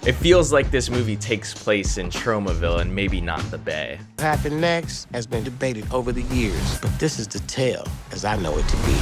It feels like this movie takes place in Tromaville and maybe not the Bay. What happened next has been debated over the years, but this is the tale as I know it to be.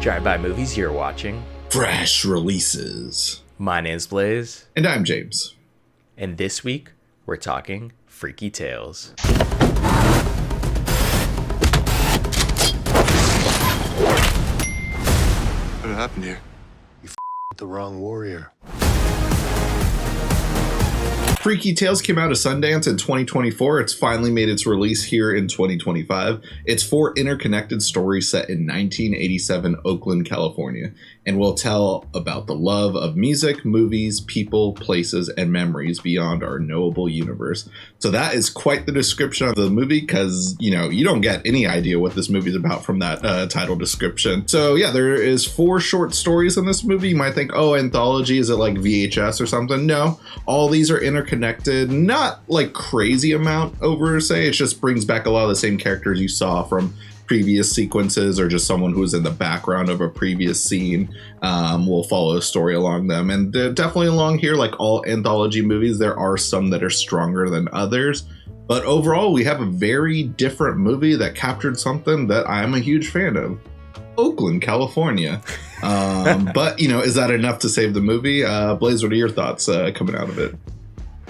Drive-by movies, you're watching Fresh Releases. My name's Blaise. And I'm James. And this week, we're talking Freaky Tales. What happened here? You with the wrong warrior. Freaky Tales came out of Sundance in 2024. It's finally made its release here in 2025. It's 4 interconnected stories set in 1987 Oakland, California, and will tell about the love of music, movies, people, places, and memories beyond our knowable universe. So that is quite the description of the movie, because, you know, you don't get any idea what this movie is about from that title description. So yeah, there is 4 short stories in this movie. You might think, oh, anthology, is it like VHS or something? No, all these are interconnected, not like crazy amount over, say. It just brings back a lot of the same characters you saw from previous sequences, or just someone who was in the background of a previous scene will follow a story along them. And definitely along here, like all anthology movies, there are some that are stronger than others. But overall, we have a very different movie that captured something that I'm a huge fan of. Oakland, California. But, you know, is that enough to save the movie? Blaise, what are your thoughts coming out of it?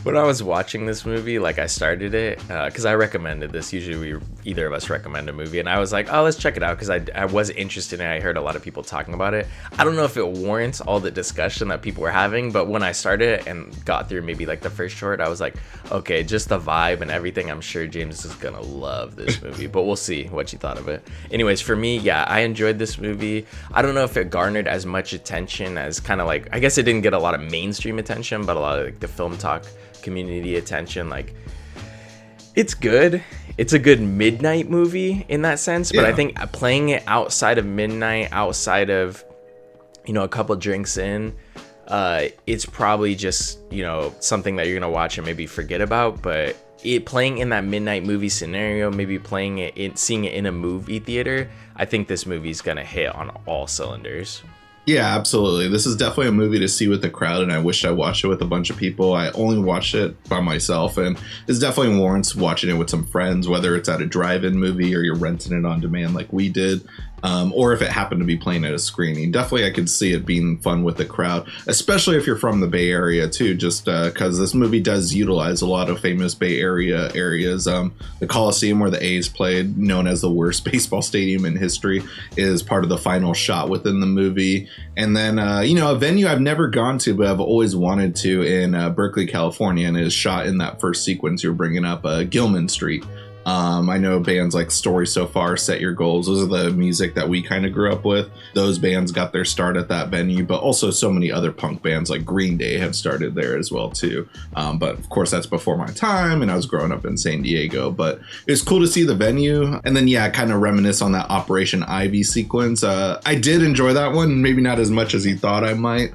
When I was watching this movie, like I started it, because I recommended this. Usually either of us recommend a movie, and I was like, oh, let's check it out, because I was interested and I heard a lot of people talking about it. I don't know if it warrants all the discussion that people were having, but when I started and got through maybe like the first short, I was like, okay, just the vibe and everything, I'm sure James is gonna love this movie, but we'll see what you thought of it. Anyways, for me, yeah, I enjoyed this movie. I don't know if it garnered as much attention as kind of like, I guess it didn't get a lot of mainstream attention, but a lot of like the film talk community attention. Like, it's good. It's a good midnight movie in that sense, but yeah. I think playing it outside of midnight, outside of, you know, a couple drinks in, it's probably just, you know, something that you're gonna watch and maybe forget about. But it playing in that midnight movie scenario, maybe playing it, seeing it in a movie theater, I think this movie's gonna hit on all cylinders. Yeah, absolutely. This is definitely a movie to see with the crowd, and I wish I watched it with a bunch of people. I only watched it by myself, and it definitely warrants watching it with some friends, whether it's at a drive-in movie or you're renting it on demand like we did, or if it happened to be playing at a screening. Definitely, I could see it being fun with the crowd, especially if you're from the Bay Area too, just because this movie does utilize a lot of famous Bay Area areas. The Coliseum where the A's played, known as the worst baseball stadium in history, is part of the final shot within the movie. And then, you know, a venue I've never gone to, but I've always wanted to, in Berkeley, California, and it is shot in that first sequence you're bringing up, Gilman Street. I know bands like Story So Far, Set Your Goals. Those are the music that we kind of grew up with. Those bands got their start at that venue, but also so many other punk bands like Green Day have started there as well too. But of course that's before my time, and I was growing up in San Diego, but it's cool to see the venue. And then, yeah, kind of reminisce on that Operation Ivy sequence. I did enjoy that one, maybe not as much as you thought I might,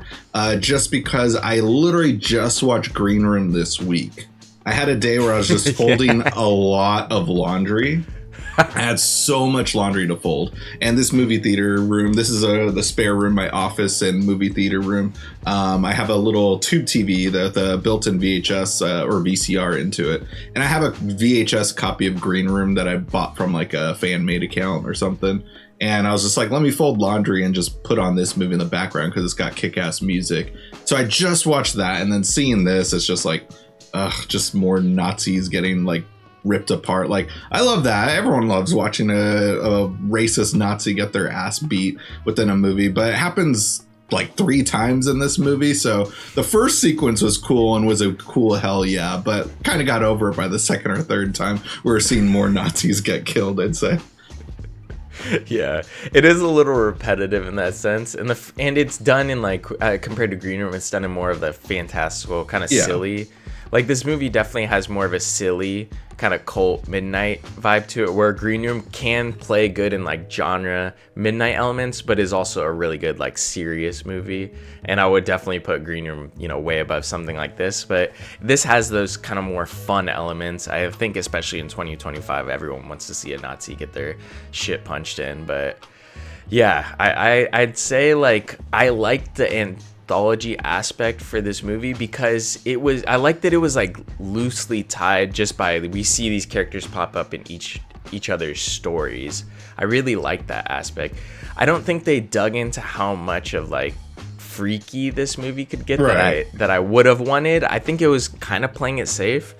just because I literally just watched Green Room this week. I had a day where I was just folding a lot of laundry. I had so much laundry to fold. And this movie theater room, this is the spare room, my office and movie theater room. I have a little tube TV, the built-in VHS or VCR into it. And I have a VHS copy of Green Room that I bought from like a fan-made account or something. And I was just like, let me fold laundry and just put on this movie in the background because it's got kick-ass music. So I just watched that, and then seeing this, it's just like, just more Nazis getting like ripped apart. Like, I love that. Everyone loves watching a racist Nazi get their ass beat within a movie, but it happens like 3 times in this movie. So the first sequence was cool and was a cool hell yeah, but kind of got over it by the second or third time. We're seeing more Nazis get killed, I'd say. Yeah, it is a little repetitive in that sense, and it's done in like compared to Green Room, it's done in more of the fantastical kind of silly Like, this movie definitely has more of a silly kind of cult midnight vibe to it, where Green Room can play good in like genre midnight elements, but is also a really good like serious movie. And I would definitely put Green Room, you know, way above something like this. But this has those kind of more fun elements. I think especially in 2025, everyone wants to see a Nazi get their shit punched in. But yeah, I'd say like I liked the anthology aspect for this movie because I liked that it was like loosely tied just by we see these characters pop up in each other's stories. I really like that aspect. I don't think they dug into how much of like freaky this movie could get that I would have wanted. I think it was kind of playing it safe.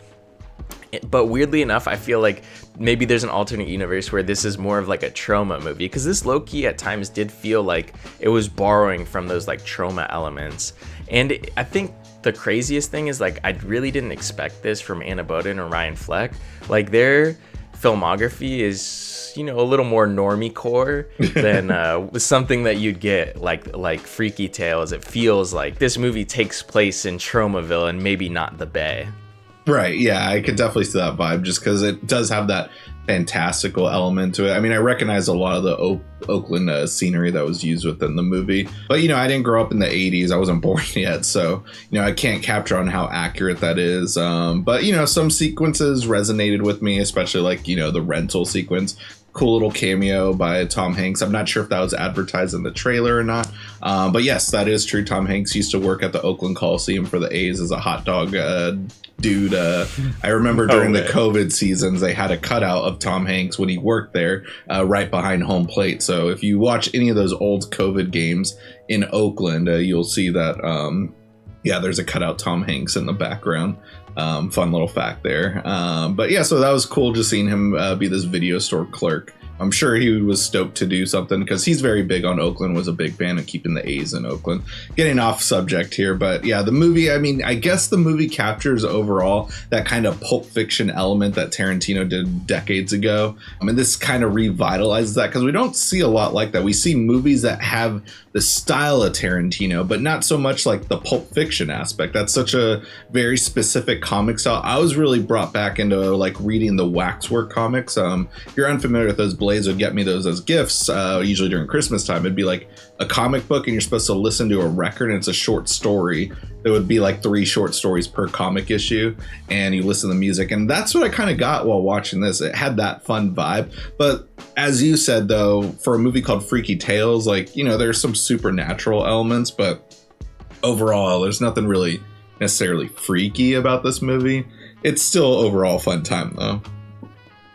But weirdly enough, I feel like maybe there's an alternate universe where this is more of like a trauma movie, because this low-key at times did feel like it was borrowing from those like trauma elements. And I think the craziest thing is like I really didn't expect this from Anna Boden or Ryan Fleck. Like their filmography is, you know, a little more normie core than something that you'd get like Freaky Tales. It feels like this movie takes place in Traumaville and maybe not the Bay. Right, yeah, I could definitely see that vibe just because it does have that fantastical element to it. I mean, I recognize a lot of the Oakland scenery that was used within the movie, but you know, I didn't grow up in the 80s. I wasn't born yet, so you know, I can't capture on how accurate that is. But you know, some sequences resonated with me, especially like, you know, the rental sequence. Cool little cameo by Tom Hanks. I'm not sure if that was advertised in the trailer or not, but yes, that is true. Tom Hanks used to work at the Oakland Coliseum for the A's as a hot dog dude. I remember during the COVID seasons, they had a cutout of Tom Hanks when he worked there right behind home plate. So if you watch any of those old COVID games in Oakland, you'll see that, yeah, there's a cutout Tom Hanks in the background. Fun little fact there. But yeah, so that was cool just seeing him be this video store clerk. I'm sure he was stoked to do something because he's very big on Oakland, was a big fan of keeping the A's in Oakland. Getting off subject here, but yeah, the movie, I mean, I guess the movie captures overall that kind of Pulp Fiction element that Tarantino did decades ago. I mean, this kind of revitalizes that because we don't see a lot like that. We see movies that have the style of Tarantino, but not so much like the Pulp Fiction aspect. That's such a very specific comic style. I was really brought back into like reading the Waxwork comics. If you're unfamiliar with those, Blaise would get me those as gifts, usually during Christmas time. It'd be like a comic book and you're supposed to listen to a record, and it's a short story. There would be like 3 short stories per comic issue, and you listen to the music. And that's what I kind of got while watching this. It had that fun vibe. But as you said, though, for a movie called Freaky Tales, like, you know, there's some supernatural elements, but overall, there's nothing really necessarily freaky about this movie. It's still overall a fun time, though.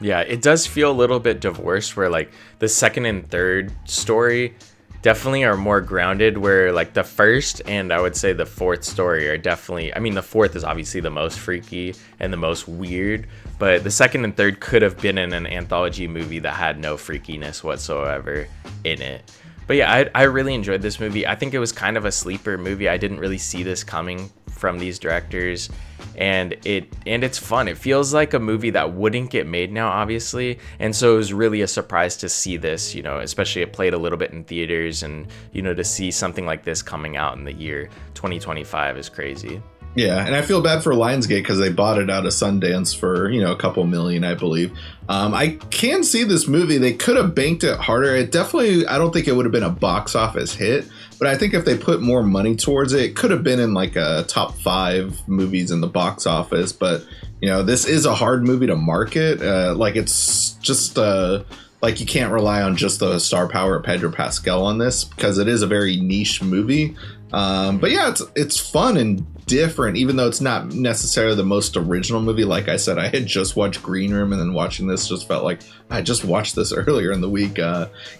Yeah, it does feel a little bit divorced, where like the second and third story definitely are more grounded, where like the first and I would say the fourth story are definitely, I mean, the fourth is obviously the most freaky and the most weird, but the second and third could have been in an anthology movie that had no freakiness whatsoever in it. But yeah, I really enjoyed this movie. I think it was kind of a sleeper movie. I didn't really see this coming from these directors, and it's fun. It feels like a movie that wouldn't get made now, obviously, and so it was really a surprise to see this, you know, especially it played a little bit in theaters, and you know, to see something like this coming out in the year 2025 is crazy. Yeah, and I feel bad for Lionsgate because they bought it out of Sundance for, you know, a couple million, I believe. I can see this movie. They could have banked it harder. It definitely, I don't think it would have been a box office hit, but I think if they put more money towards it, it could have been in like a top 5 movies in the box office. But, you know, this is a hard movie to market. Like, it's just like, you can't rely on just the star power of Pedro Pascal on this because it is a very niche movie. But yeah, it's fun and different, even though it's not necessarily the most original movie. Like I said, I had just watched Green Room, and then watching this just felt like I just watched this earlier in the week,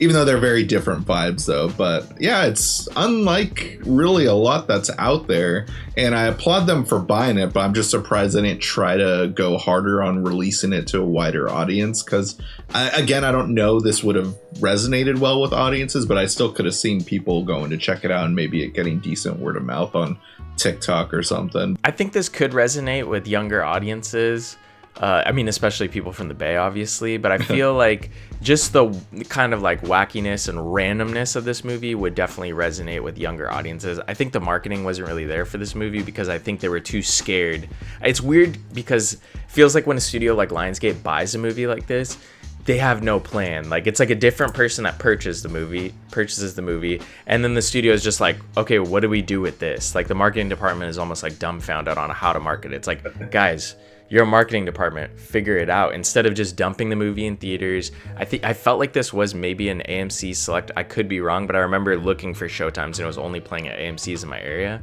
even though they're very different vibes though. But yeah, it's unlike really a lot that's out there, and I applaud them for buying it, but I'm just surprised they didn't try to go harder on releasing it to a wider audience, because I don't know, this would have resonated well with audiences, but I still could have seen people going to check it out and maybe it getting decent word of mouth on TikTok or something. I think this could resonate with younger audiences. I mean, especially people from the Bay, obviously, but I feel like just the kind of like wackiness and randomness of this movie would definitely resonate with younger audiences. I think the marketing wasn't really there for this movie because I think they were too scared. It's weird because it feels like when a studio like Lionsgate buys a movie like this, they have no plan. Like, it's like a different person that purchases the movie, and then the studio is just like, okay, what do we do with this? Like, the marketing department is almost like dumbfounded on how to market it. It's like, guys, you're a marketing department, figure it out, instead of just dumping the movie in theaters. I felt like this was maybe an AMC Select. I could be wrong, but I remember looking for showtimes and it was only playing at AMC's in my area,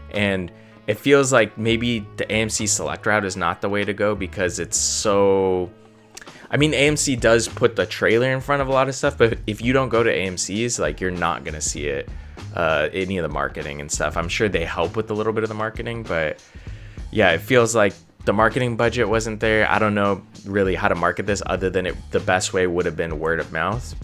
and it feels like maybe the AMC Select route is not the way to go because it's so... I mean, AMC does put the trailer in front of a lot of stuff, but if you don't go to AMC's, like, you're not gonna see it, any of the marketing and stuff. I'm sure they help with a little bit of the marketing, but yeah, it feels like the marketing budget wasn't there. I don't know really how to market this other than the best way would have been word of mouth.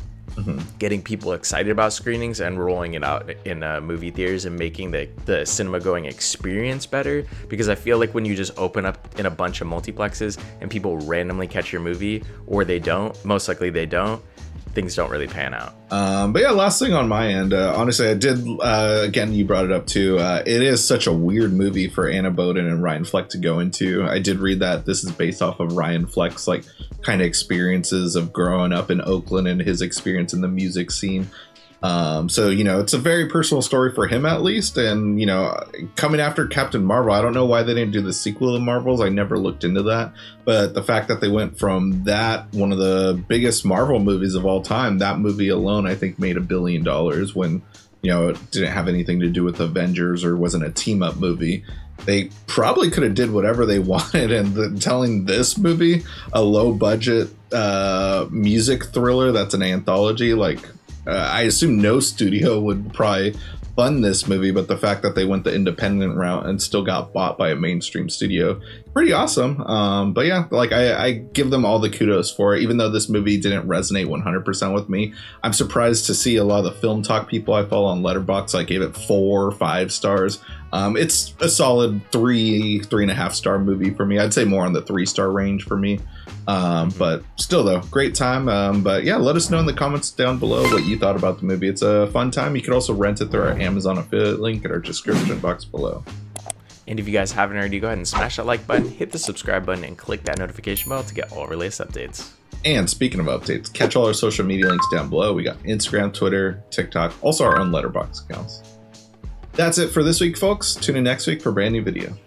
Getting people excited about screenings and rolling it out in movie theaters and making the cinema going experience better, because I feel like when you just open up in a bunch of multiplexes and people randomly catch your movie, or they don't, most likely they don't, things don't really pan out. But yeah, last thing on my end, honestly, I did, again, you brought it up too, it is such a weird movie for Anna Boden and Ryan Fleck to go into. I did read that this is based off of Ryan Fleck's like kind of experiences of growing up in Oakland and his experience in the music scene. So, you know, it's a very personal story for him, at least. And, you know, coming after Captain Marvel, I don't know why they didn't do the sequel of Marvels. I never looked into that. But the fact that they went from that, one of the biggest Marvel movies of all time, that movie alone, I think made $1 billion when, you know, it didn't have anything to do with Avengers or wasn't a team up movie. They probably could have did whatever they wanted, and telling this movie a low budget music thriller that's an anthology, like, I assume no studio would probably fund this movie, but the fact that they went the independent route and still got bought by a mainstream studio, pretty awesome. But yeah, like I give them all the kudos for it, even though this movie didn't resonate 100% with me. I'm surprised to see a lot of the Film Talk people I follow on Letterboxd, I gave it 4 or 5 stars. It's a solid 3.5 star movie for me. I'd say more on the 3-star range for me. But still though, great time. But yeah, let us know in the comments down below what you thought about the movie. It's a fun time. You can also rent it through our Amazon affiliate link in our description box below. And if you guys haven't already, go ahead and smash that like button, hit the subscribe button, and click that notification bell to get all our latest updates. And speaking of updates, catch all our social media links down below. We got Instagram, Twitter, TikTok, also our own Letterboxd accounts. That's it for this week, folks. Tune in next week for a brand new video.